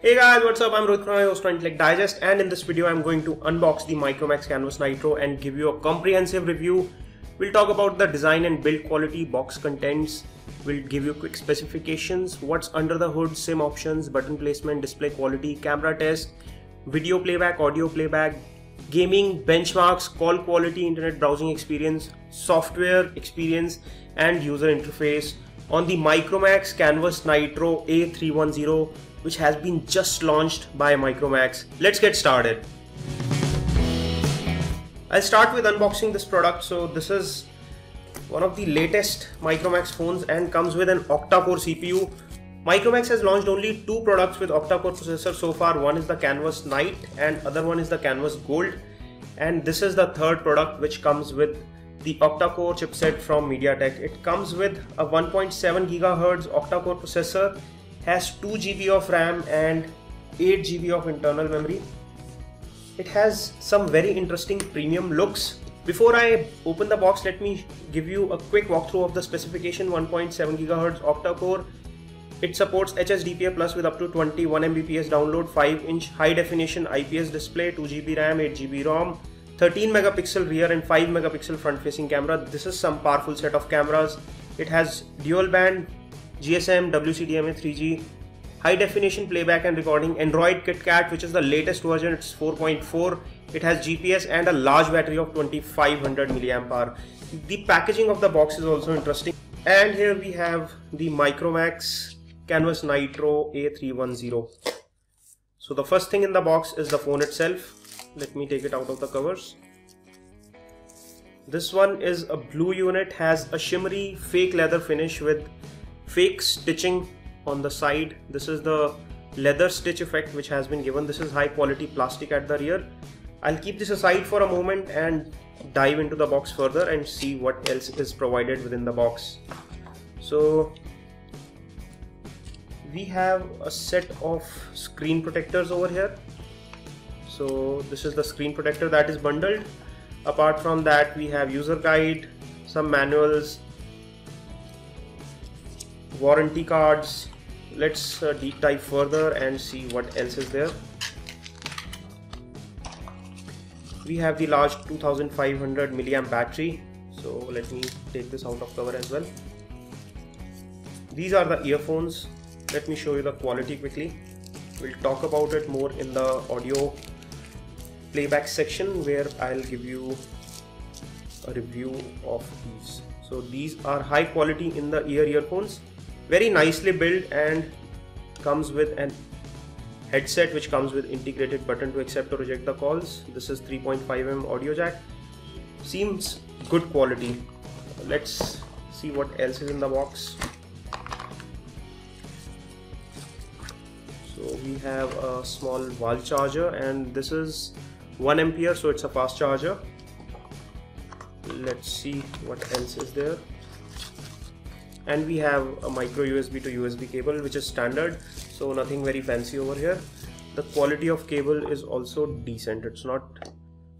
Hey guys, what's up? I'm Rohit Khurana, host of Intellect Digest, and in this video I'm going to unbox the Micromax Canvas Nitro and give you a comprehensive review. We'll talk about the design and build quality, box contents, we'll give you quick specifications, what's under the hood, SIM options, button placement, display quality, camera test, video playback, audio playback, gaming, benchmarks, call quality, internet browsing experience, software experience and user interface on the Micromax Canvas Nitro A310, which has been just launched by Micromax. Let's get started. I'll start with unboxing this product. So this is one of the latest Micromax phones and comes with an octa-core CPU. Micromax has launched only two products with octa-core processor so far. One is the Canvas Night and other one is the Canvas Gold. And this is the third product which comes with the octa-core chipset from MediaTek. It comes with a 1.7 GHz octa-core processor, has 2 GB of RAM and 8 GB of internal memory. It has some very interesting premium looks. Before I open the box, let me give you a quick walkthrough of the specification. 1.7 GHz octa-core. It supports HSDPA Plus with up to 21 Mbps download, 5-inch high definition IPS display, 2 GB RAM, 8 GB ROM, 13 megapixel rear and 5 megapixel front facing camera. This is some powerful set of cameras. It has dual band GSM, WCDMA 3G, high definition playback and recording, Android KitKat, which is the latest version, it's 4.4. It has GPS and a large battery of 2500 mAh. The packaging of the box is also interesting. And here we have the Micromax Canvas Nitro A310. So the first thing in the box is the phone itself. Let me take it out of the covers. This one is a blue unit, has a shimmery fake leather finish with fake stitching on the side. This is the leather stitch effect which has been given. This is high quality plastic at the rear. I'll keep this aside for a moment and dive into the box further and see what else is provided within the box. So we have a set of screen protectors over here. So this is the screen protector that is bundled. Apart from that, we have user guide, some manuals, warranty cards. Let's deep dive further and see what else is there. We have the large 2500 milliamp battery. So let me take this out of cover as well. These are the earphones. Let me show you the quality quickly. We'll talk about it more in the audio playback section where I'll give you a review of these. So these are high quality in the ear earphones, very nicely built, and comes with an headset which comes with integrated button to accept or reject the calls. This is 3.5mm audio jack. Seems good quality. Let's see what else is in the box. So we have a small wall charger and this is 1 ampere, so it's a fast charger. Let's see what else is there. And we have a micro USB to USB cable which is standard, so nothing very fancy over here. The quality of cable is also decent, it's not.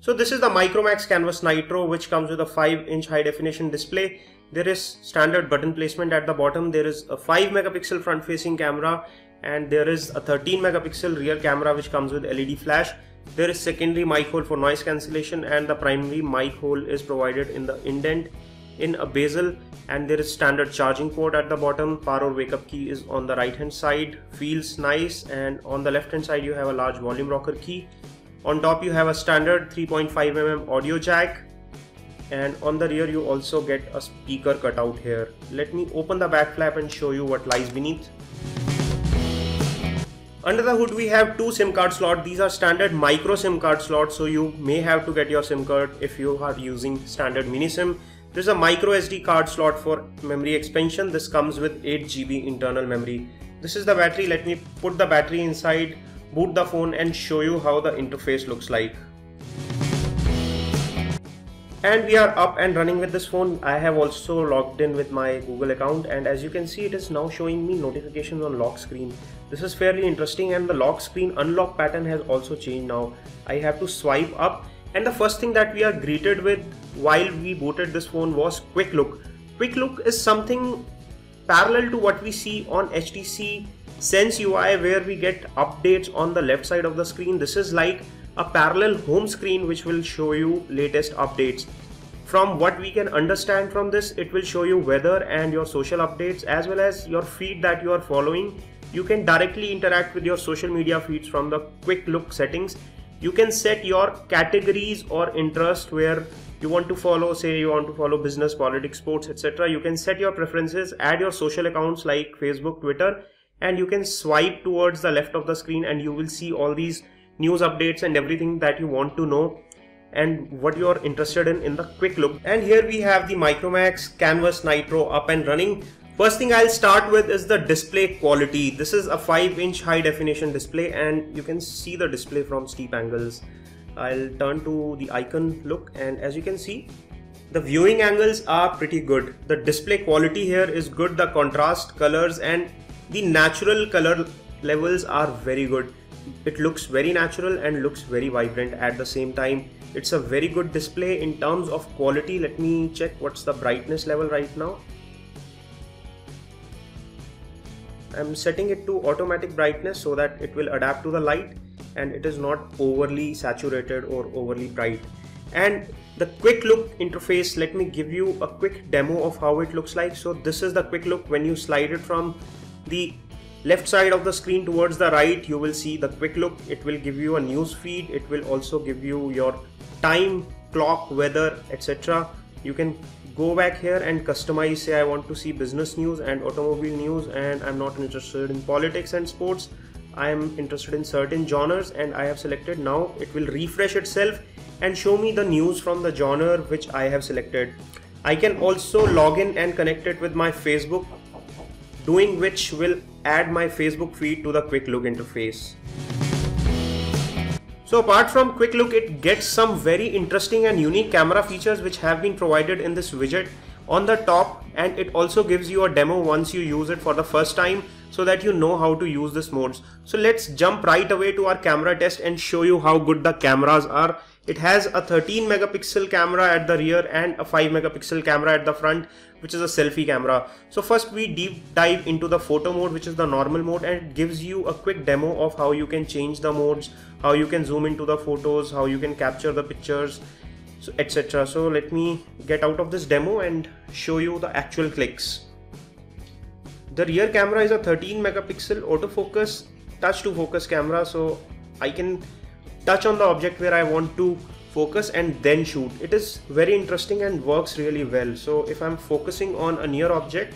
So this is the Micromax Canvas Nitro, which comes with a 5-inch high definition display. There is standard button placement at the bottom. There is a 5 megapixel front facing camera and there is a 13 megapixel rear camera which comes with LED flash. There is secondary mic hole for noise cancellation and the primary mic hole is provided in the indent in a bezel, and there is standard charging port at the bottom. Power or wake up key is on the right hand side, feels nice, and on the left hand side you have a large volume rocker key. On top you have a standard 3.5mm audio jack, and on the rear you also get a speaker cutout here. Let me open the back flap and show you what lies beneath. Under the hood we have two SIM card slots. These are standard micro SIM card slots, so you may have to get your SIM card if you are using standard mini SIM. There's a micro SD card slot for memory expansion. This comes with 8 GB internal memory. This is the battery. Let me put the battery inside, boot the phone and show you how the interface looks like. And we are up and running with this phone. I have also logged in with my Google account, and as you can see, it is now showing me notifications on lock screen. This is fairly interesting, and the lock screen unlock pattern has also changed now. I have to swipe up, and the first thing that we are greeted with while we booted this phone was Quick Look. Quick Look is something parallel to what we see on HTC Sense UI where we get updates on the left side of the screen. This is like a parallel home screen which will show you latest updates. From what we can understand from this, it will show you weather and your social updates as well as your feed that you are following. You can directly interact with your social media feeds from the quick look settings. You can set your categories or interest where you want to follow, say you want to follow business, politics, sports, etc. You can set your preferences, add your social accounts like Facebook, Twitter, and you can swipe towards the left of the screen and you will see all these news updates and everything that you want to know and what you are interested in the quick look. And here we have the Micromax Canvas Nitro up and running. First thing I'll start with is the display quality. This is a 5-inch high definition display and you can see the display from steep angles. I'll turn to the icon look, and as you can see, the viewing angles are pretty good. The display quality here is good. The contrast, colors and the natural color levels are very good. It looks very natural and looks very vibrant at the same time. It's a very good display in terms of quality. Let me check what's the brightness level right now. I'm setting it to automatic brightness so that it will adapt to the light and it is not overly saturated or overly bright. And the quick look interface, let me give you a quick demo of how it looks like. So this is the quick look. When you slide it from the left side of the screen towards the right, you will see the quick look. It will give you a news feed. It will also give you your time, clock, weather, etc. You can go back here and customize, say I want to see business news and automobile news, and I'm not interested in politics and sports. I am interested in certain genres and I have selected. Now it will refresh itself and show me the news from the genre which I have selected. I can also log in and connect it with my Facebook, doing which will add my Facebook feed to the quick look interface. So apart from quick look, it gets some very interesting and unique camera features which have been provided in this widget on the top, and it also gives you a demo once you use it for the first time so that you know how to use this modes. So let's jump right away to our camera test and show you how good the cameras are. It has a 13 megapixel camera at the rear and a 5 megapixel camera at the front, which is a selfie camera. So first we deep dive into the photo mode, which is the normal mode, and it gives you a quick demo of how you can change the modes, how you can zoom into the photos, how you can capture the pictures, so etc. So let me get out of this demo and show you the actual clicks. The rear camera is a 13 megapixel autofocus touch to focus camera, so I can touch on the object where I want to focus and then shoot. It is very interesting and works really well. So if I'm focusing on a near object,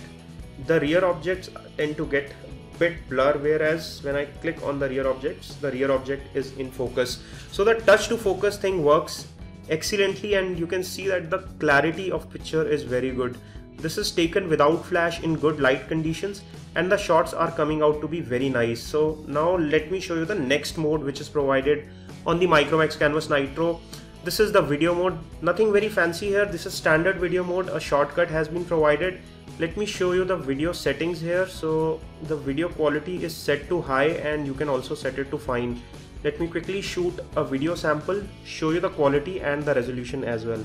the rear objects tend to get a bit blur, whereas when I click on the rear objects, the rear object is in focus. So the touch to focus thing works excellently, and you can see that the clarity of picture is very good. This is taken without flash in good light conditions and the shots are coming out to be very nice. So now let me show you the next mode which is provided on the Micromax Canvas Nitro. This is the video mode. Nothing very fancy here. This is standard video mode. A shortcut has been provided. Let me show you the video settings here. So the video quality is set to high and you can also set it to fine. Let me quickly shoot a video sample, show you the quality and the resolution as well.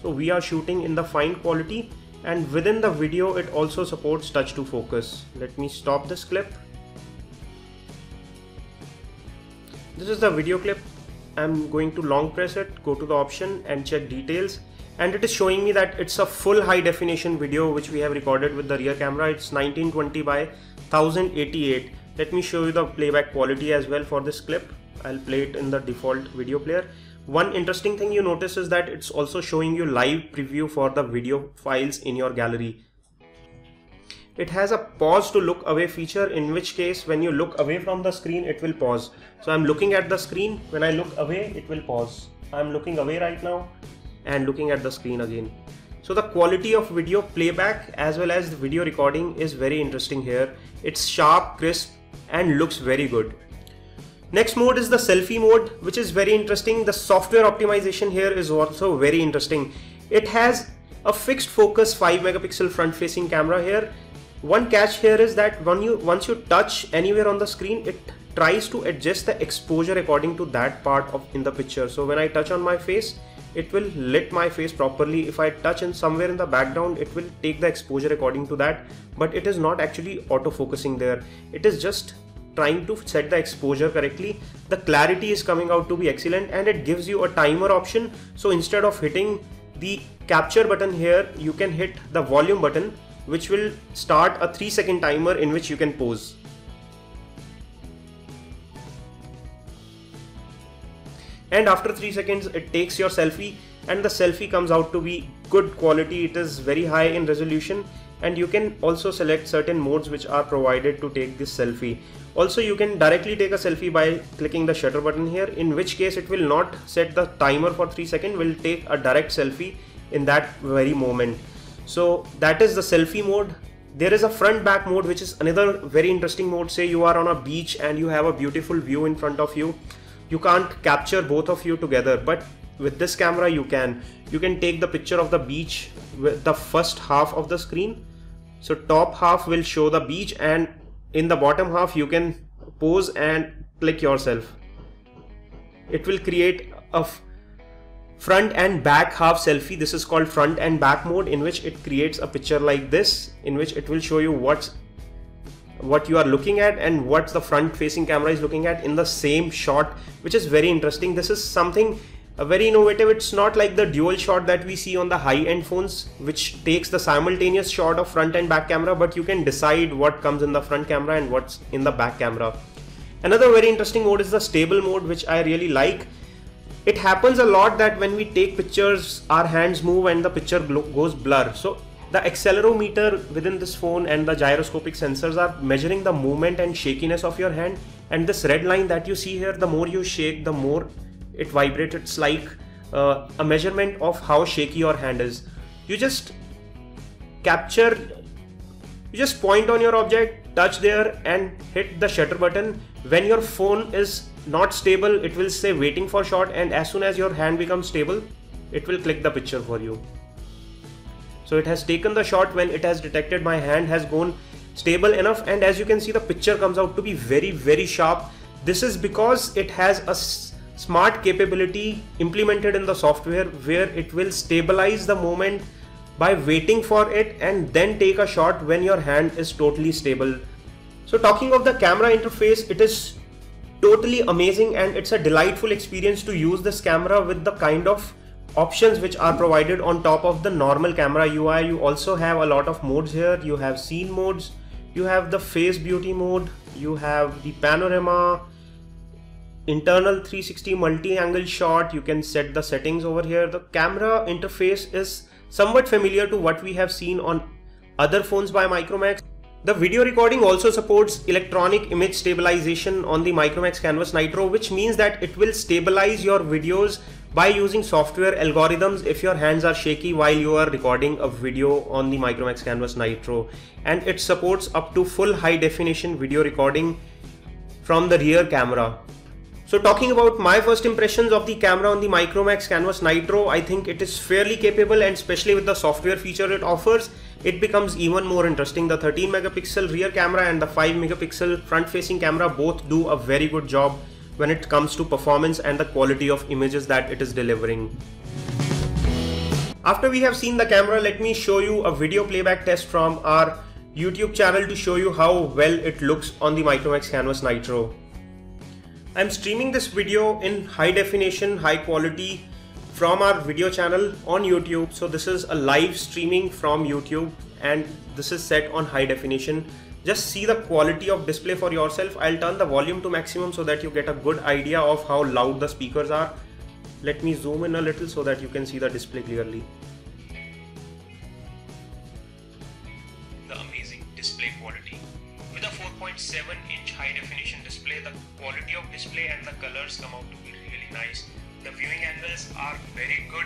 So we are shooting in the fine quality, and within the video it also supports touch to focus. Let me stop this clip. This is the video clip. I'm going to long press it, go to the option and check details, and it is showing me that it's a full high definition video which we have recorded with the rear camera. It's 1920 by 1088. Let me show you the playback quality as well for this clip. I'll play it in the default video player. One interesting thing you notice is that it's also showing you live preview for the video files in your gallery. It has a pause to look away feature, in which case when you look away from the screen it will pause. So I'm looking at the screen, when I look away it will pause. I'm looking away right now and looking at the screen again. So the quality of video playback as well as the video recording is very interesting here. It's sharp, crisp and looks very good. Next mode is the selfie mode, which is very interesting. The software optimization here is also very interesting. It has a fixed focus 5 megapixel front facing camera here. One catch here is that once you touch anywhere on the screen, it tries to adjust the exposure according to that part in the picture. So when I touch on my face, it will lit my face properly. If I touch in somewhere in the background, it will take the exposure according to that, but it is not actually auto-focusing there. It is just trying to set the exposure correctly. The clarity is coming out to be excellent, and it gives you a timer option. So instead of hitting the capture button here, you can hit the volume button, which will start a 3-second timer in which you can pose. And after 3 seconds, it takes your selfie, and the selfie comes out to be good quality. It is very high in resolution, and you can also select certain modes which are provided to take this selfie. Also, you can directly take a selfie by clicking the shutter button here, in which case it will not set the timer for 3 seconds, will take a direct selfie in that very moment. So that is the selfie mode. There is a front back mode, which is another very interesting mode. Say you are on a beach and you have a beautiful view in front of you. You can't capture both of you together, but with this camera you can. You can take the picture of the beach with the first half of the screen. So top half will show the beach, and in the bottom half you can pose and click yourself. It will create a front and back half selfie. This is called front and back mode, in which it creates a picture like this, in which it will show you what you are looking at and what the front facing camera is looking at in the same shot, which is very interesting. This is something very innovative. It's not like the dual shot that we see on the high-end phones, which takes the simultaneous shot of front and back camera, but you can decide what comes in the front camera and what's in the back camera. Another very interesting mode is the stable mode, which I really like. It happens a lot that when we take pictures, our hands move and the picture goes blur. So the accelerometer within this phone and the gyroscopic sensors are measuring the movement and shakiness of your hand, and this red line that you see here, the more you shake, the more it vibrates. It's like a measurement of how shaky your hand is. You just point on your object, touch there and hit the shutter button. When your phone is not stable, it will say waiting for shot, and as soon as your hand becomes stable, it will click the picture for you. So it has taken the shot when it has detected my hand has gone stable enough, and as you can see, the picture comes out to be very, very sharp. This is because it has a smart capability implemented in the software, where it will stabilize the moment by waiting for it and then take a shot when your hand is totally stable. So talking of the camera interface, it is totally amazing, and it's a delightful experience to use this camera with the kind of options which are provided on top of the normal camera UI. You also have a lot of modes here. You have scene modes, you have the face beauty mode, you have the panorama, internal 360 multi-angle shot. You can set the settings over here. The camera interface is somewhat familiar to what we have seen on other phones by Micromax. The video recording also supports electronic image stabilization on the Micromax Canvas Nitro, which means that it will stabilize your videos by using software algorithms if your hands are shaky while you are recording a video on the Micromax Canvas Nitro. And it supports up to full high definition video recording from the rear camera. So talking about my first impressions of the camera on the Micromax Canvas Nitro, I think it is fairly capable, and especially with the software feature it offers, it becomes even more interesting. The 13 megapixel rear camera and the 5 megapixel front facing camera both do a very good job when it comes to performance and the quality of images that it is delivering. After we have seen the camera, let me show you a video playback test from our YouTube channel to show you how well it looks on the Micromax Canvas Nitro. I'm streaming this video in high definition, high quality from our video channel on YouTube. So this is a live streaming from YouTube, and this is set on high definition. Just see the quality of display for yourself. I'll turn the volume to maximum so that you get a good idea of how loud the speakers are. Let me zoom in a little so that you can see the display clearly. The amazing display quality. With a 4.7-inch high definition display, the quality of display and the colors come out to be really nice. The viewing angles are very good.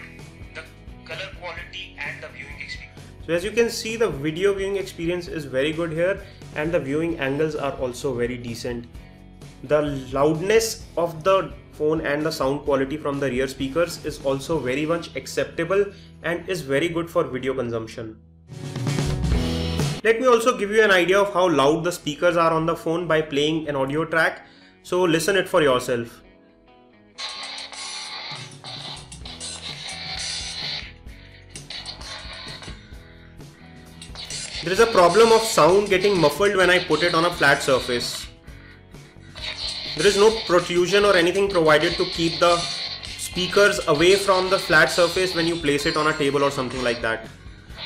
The color quality and the viewing experience. So as you can see, the video viewing experience is very good here, and the viewing angles are also very decent. The loudness of the phone and the sound quality from the rear speakers is also very much acceptable and is very good for video consumption. Let me also give you an idea of how loud the speakers are on the phone by playing an audio track. So listen it for yourself. There is a problem of sound getting muffled when I put it on a flat surface. There is no protrusion or anything provided to keep the speakers away from the flat surface when you place it on a table or something like that.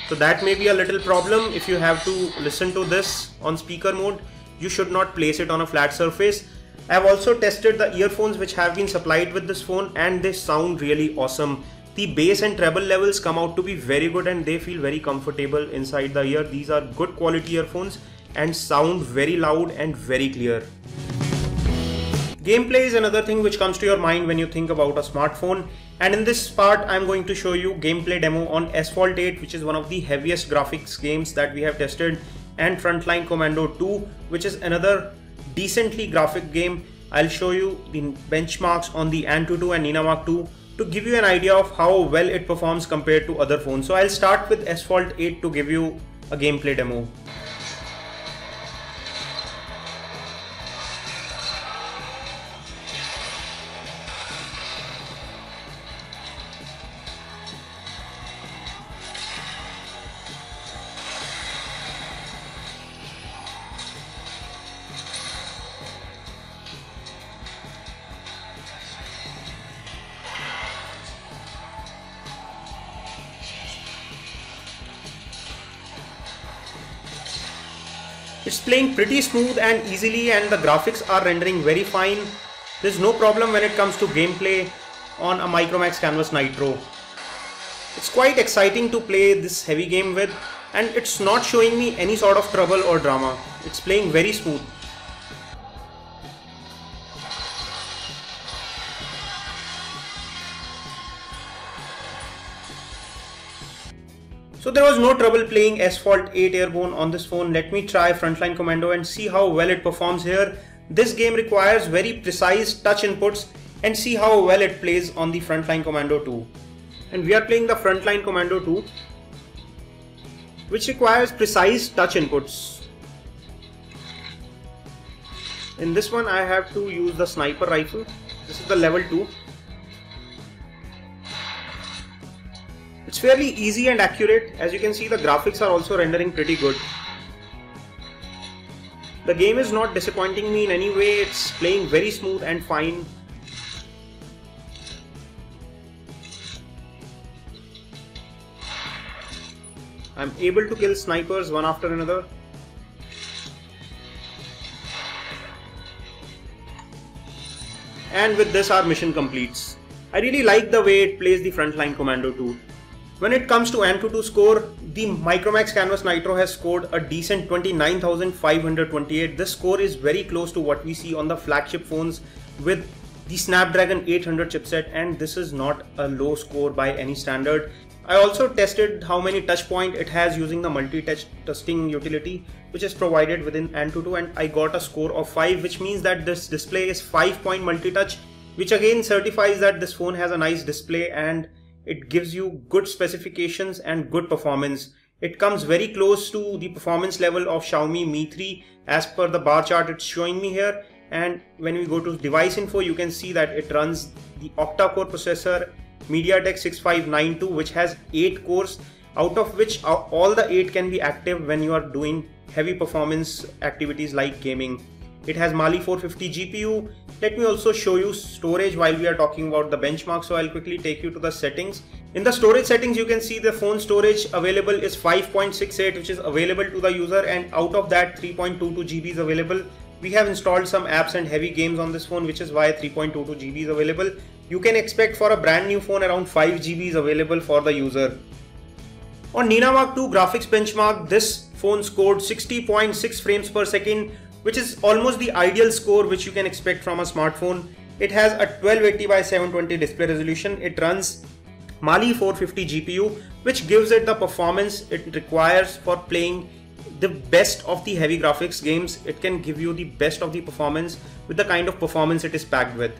So that may be a little problem. If you have to listen to this on speaker mode, you should not place it on a flat surface. I have also tested the earphones which have been supplied with this phone, and they sound really awesome. The bass and treble levels come out to be very good and they feel very comfortable inside the ear. These are good quality earphones and sound very loud and very clear. Gameplay is another thing which comes to your mind when you think about a smartphone, and in this part I am going to show you gameplay demo on Asphalt 8, which is one of the heaviest graphics games that we have tested, and Frontline Commando 2, which is another decently graphic game. I'll show you the benchmarks on the Antutu and Nina II to give you an idea of how well it performs compared to other phones. So I'll start with Asphalt 8 to give you a gameplay demo. It's playing pretty smooth and easily, and the graphics are rendering very fine. There's no problem when it comes to gameplay on a Micromax Canvas Nitro. It's quite exciting to play this heavy game with, and it's not showing me any sort of trouble or drama. It's playing very smooth. So there was no trouble playing Asphalt 8 Airborne on this phone. Let me try Frontline Commando and see how well it performs here. This game requires very precise touch inputs, and see how well it plays on the Frontline Commando 2. And we are playing the Frontline Commando 2, which requires precise touch inputs. In this one I have to use the sniper rifle. This is the level 2. It's fairly easy and accurate. As you can see, the graphics are also rendering pretty good. The game is not disappointing me in any way. It's playing very smooth and fine. I'm able to kill snipers one after another. And with this our mission completes. I really like the way it plays the Frontline Commando 2. When it comes to Antutu score, the Micromax Canvas Nitro has scored a decent 29,528. This score is very close to what we see on the flagship phones with the Snapdragon 800 chipset, and this is not a low score by any standard. I also tested how many touch point it has using the multi-touch testing utility which is provided within Antutu, and I got a score of 5, which means that this display is 5-point multi-touch, which again certifies that this phone has a nice display and it gives you good specifications and good performance. It comes very close to the performance level of Xiaomi Mi 3 as per the bar chart it's showing me here. And when we go to device info, you can see that it runs the octa-core processor MediaTek 6592, which has 8 cores, out of which all the 8 can be active when you are doing heavy performance activities like gaming. It has Mali 450 GPU. Let me also show you storage while we are talking about the benchmark. So I'll quickly take you to the settings. In the storage settings, you can see the phone storage available is 5.68, which is available to the user, and out of that 3.22 GB is available. We have installed some apps and heavy games on this phone, which is why 3.22 GB is available. You can expect for a brand new phone around 5 GB is available for the user. On Nina II graphics benchmark, this phone scored 60.6 frames per second, which is almost the ideal score which you can expect from a smartphone. It has a 1280 by 720 display resolution. It runs Mali 450 GPU, which gives it the performance it requires for playing the best of the heavy graphics games. It can give you the best of the performance with the kind of performance it is packed with.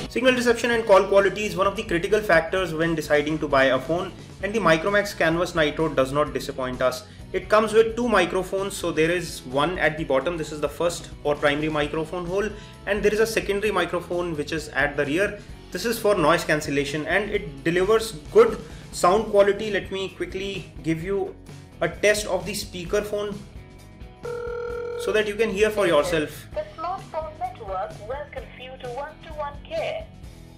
Signal reception and call quality is one of the critical factors when deciding to buy a phone, and the Micromax Canvas Nitro does not disappoint us. It comes with 2 microphones, so there is one at the bottom. This is the first or primary microphone hole, and there is a secondary microphone which is at the rear. This is for noise cancellation, and it delivers good sound quality. Let me quickly give you a test of the speaker phone so that you can hear for yourself. The smartphone network welcomes you to one-to-one care.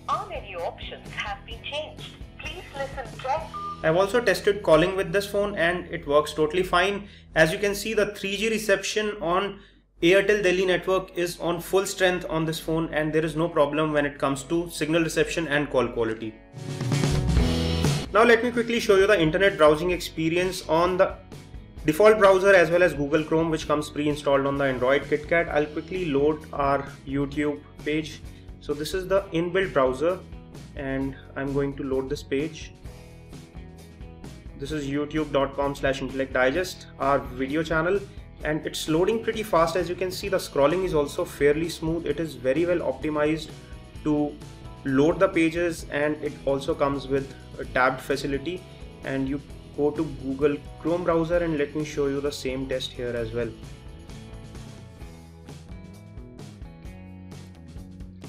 Our menu options have been changed. Please listen carefully. I've also tested calling with this phone and it works totally fine. As you can see, the 3G reception on Airtel Delhi network is on full strength on this phone, and there is no problem when it comes to signal reception and call quality. Now let me quickly show you the internet browsing experience on the default browser as well as Google Chrome, which comes pre-installed on the Android KitKat. I'll quickly load our YouTube page. So this is the inbuilt browser and I'm going to load this page. This is youtube.com/Intellect Digest, our video channel, and it's loading pretty fast. As you can see, the scrolling is also fairly smooth. It is very well optimized to load the pages, and it also comes with a tabbed facility. And you go to Google Chrome browser, and let me show you the same test here as well.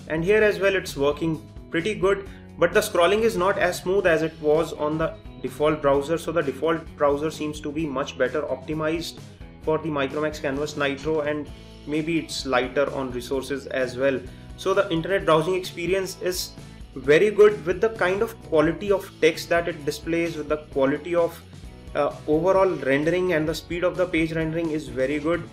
And here as well it's working pretty good, but the scrolling is not as smooth as it was on the default browser. So the default browser seems to be much better optimized for the Micromax Canvas Nitro, and maybe it's lighter on resources as well. So the internet browsing experience is very good with the kind of quality of text that it displays, with the quality of overall rendering, and the speed of the page rendering is very good.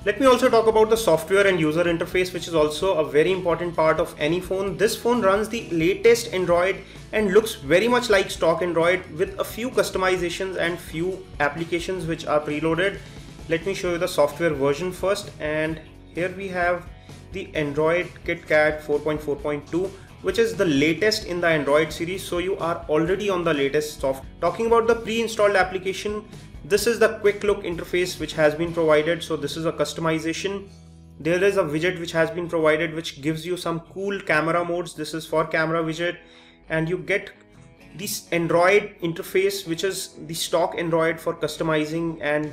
Let me also talk about the software and user interface, which is also a very important part of any phone. This phone runs the latest Android and looks very much like stock Android, with a few customizations and few applications which are preloaded. Let me show you the software version first, and here we have the Android KitKat 4.4.2, which is the latest in the Android series. So you are already on the latest software. Talking about the pre-installed application, this is the quick look interface which has been provided. So this is a customization. There is a widget which has been provided which gives you some cool camera modes. This is for camera widget, and you get this Android interface, which is the stock Android for customizing and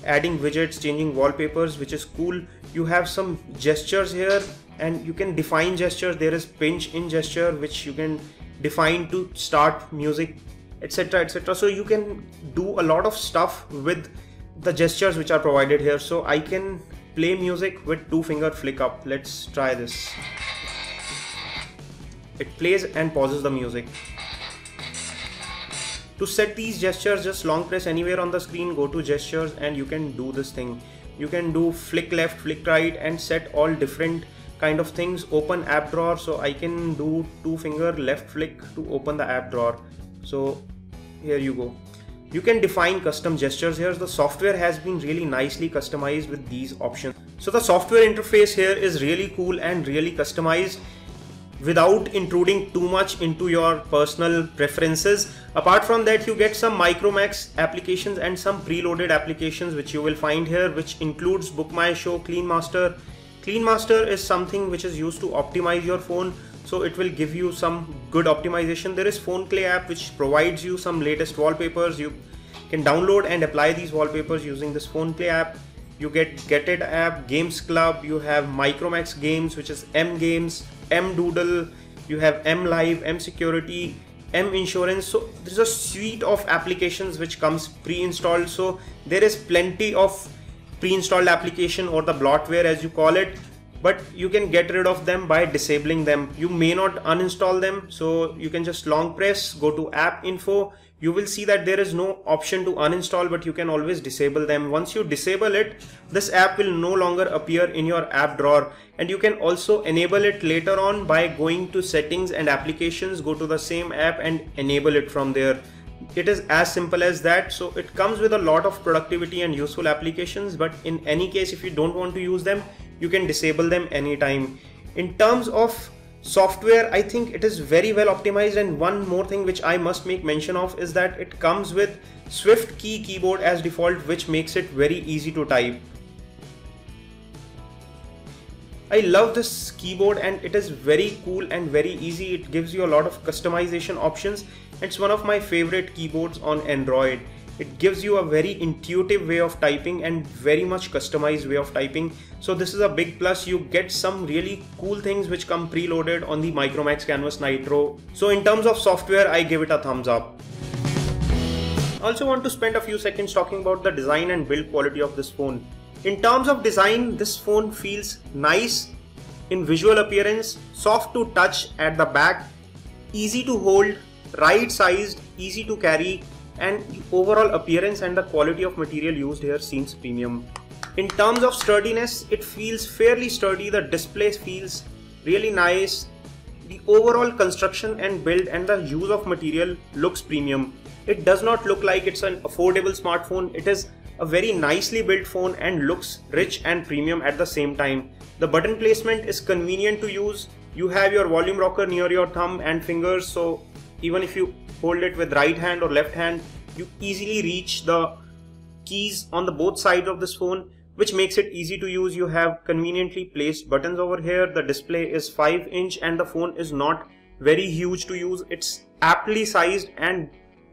adding widgets, changing wallpapers, which is cool. You have some gestures here, and you can define gestures. There is pinch in gesture which you can define to start music, etc, etc. So you can do a lot of stuff with the gestures which are provided here. So I can play music with 2-finger flick up. Let's try this. It plays and pauses the music. To set these gestures, just long press anywhere on the screen, go to gestures, and you can do this thing. You can do flick left, flick right, and set all different kind of things. Open app drawer, so I can do 2-finger left flick to open the app drawer. So here you go. You can define custom gestures here. The software has been really nicely customized with these options. So the software interface here is really cool and really customized without intruding too much into your personal preferences. Apart from that, you get some Micromax applications and some preloaded applications which you will find here, which includes Book My Show, Clean Master. Clean Master is something which is used to optimize your phone, so it will give you some good optimization. There is Phone Play app which provides you some latest wallpapers. You can download and apply these wallpapers using this Phone Play app. You get Get It app, Games Club, you have Micromax Games, which is M Games, M Doodle, you have M Live, M Security, M Insurance. So there's a suite of applications which comes pre-installed. So there is plenty of pre-installed application, or the bloatware as you call it, but you can get rid of them by disabling them. You may not uninstall them, so you can just long press, go to app info. You will see that there is no option to uninstall, but you can always disable them. Once you disable it, this app will no longer appear in your app drawer, and you can also enable it later on by going to settings and applications, go to the same app and enable it from there. It is as simple as that. So it comes with a lot of productivity and useful applications, but in any case, if you don't want to use them, you can disable them anytime. In terms of software, I think it is very well optimized, and one more thing which I must make mention of is that it comes with Swift key keyboard as default, which makes it very easy to type. I love this keyboard and it is very cool and very easy. It gives you a lot of customization options. It's one of my favorite keyboards on Android. It gives you a very intuitive way of typing and very much customized way of typing. So this is a big plus. You get some really cool things which come preloaded on the Micromax Canvas Nitro. So in terms of software, I give it a thumbs up. I also want to spend a few seconds talking about the design and build quality of this phone. In terms of design, this phone feels nice in visual appearance, soft to touch at the back, easy to hold, right sized, easy to carry, and the overall appearance and the quality of material used here seems premium. In terms of sturdiness, it feels fairly sturdy, the display feels really nice, the overall construction and build and the use of material looks premium. It does not look like it's an affordable smartphone. It is a very nicely built phone and looks rich and premium at the same time. The button placement is convenient to use. You have your volume rocker near your thumb and fingers, so even if you hold it with right hand or left hand, you easily reach the keys on the both sides of this phone, which makes it easy to use. You have conveniently placed buttons over here. The display is 5-inch and the phone is not very huge to use. It's aptly sized and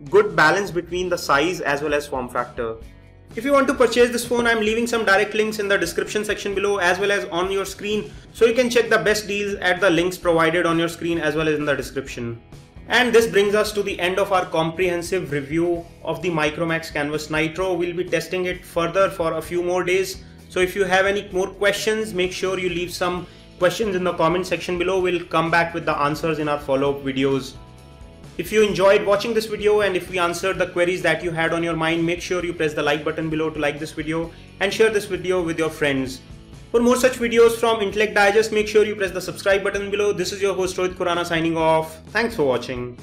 good balance between the size as well as form factor. If you want to purchase this phone, I'm leaving some direct links in the description section below as well as on your screen, so you can check the best deals at the links provided on your screen as well as in the description. And this brings us to the end of our comprehensive review of the Micromax Canvas Nitro. We'll be testing it further for a few more days. So if you have any more questions, make sure you leave some questions in the comment section below. We'll come back with the answers in our follow-up videos. If you enjoyed watching this video and if we answered the queries that you had on your mind, make sure you press the like button below to like this video and share this video with your friends. For more such videos from Intellect Digest, make sure you press the subscribe button below. This is your host Rohit Khurana signing off. Thanks for watching.